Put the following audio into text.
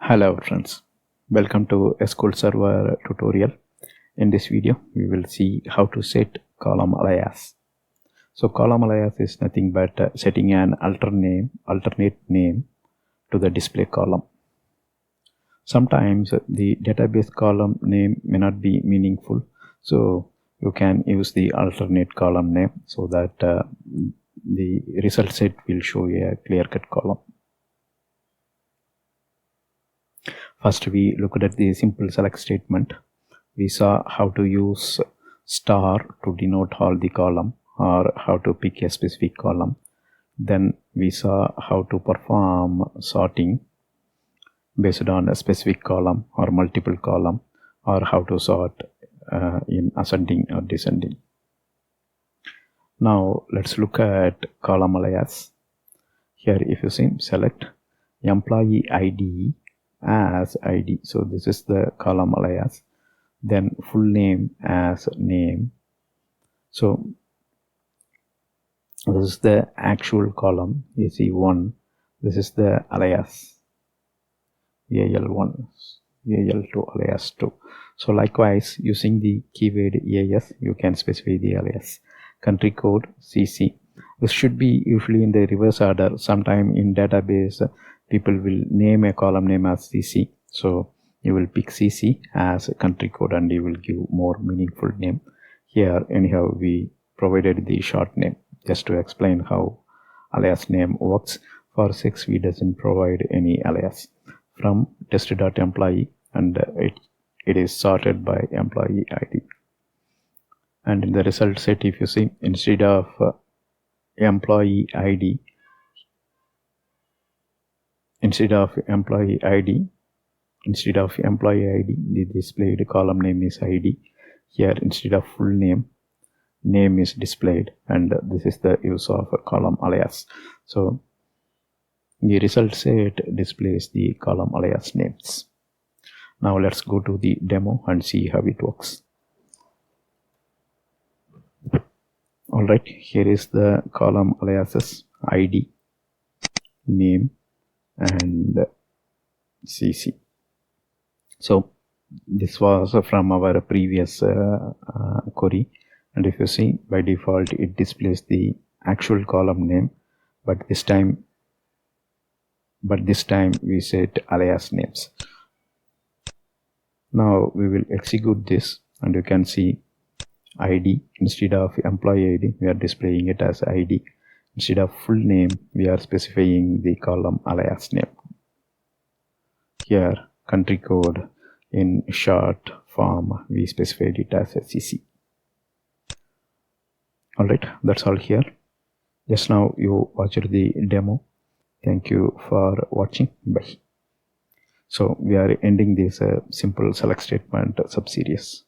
Hello friends, welcome to SQL Server tutorial. In this video, we will see how to set column alias. So column alias is nothing but setting an alternate name to the display column. Sometimes the database column name may not be meaningful, so you can use the alternate column name so that the result set will show a clear-cut column. First, we looked at the simple select statement. We saw how to use star to denote all the column or how to pick a specific column. Then we saw how to perform sorting based on a specific column or multiple column, or how to sort in ascending or descending. Now let's look at column alias. Here if you see, select employee ID as ID. So this is the column alias. Then full name as name. So this is the actual column. You see 1. This is the alias. AL1, AL2, alias 2. So likewise, using the keyword AS, you can specify the alias. Country code CC. This should be usually in the reverse order. Sometime in database, people will name a column name as CC. So you will pick CC as a country code and you will give more meaningful name. Here anyhow we provided the short name just to explain how alias name works. For 6 we doesn't provide any alias. From test.employee and it is sorted by employee ID. And in the result set, if you see, instead of employee ID, the displayed column name is ID. Here instead of full name is displayed, and this is the use of a column alias. So the result set displays the column alias names. Now let's go to the demo and see how it works. Alright, here is the column aliases: ID, name, and CC. So this was from our previous query, and if you see, by default it displays the actual column name, but this time we set alias names. Now we will execute this and you can see ID instead of employee ID we are displaying it as ID. Instead of full name we are specifying the column alias name. Here country code in short form we specified it as a CC. Alright, that's all here. Just now you watched the demo. Thank you for watching. Bye. So we are ending this simple select statement sub-series.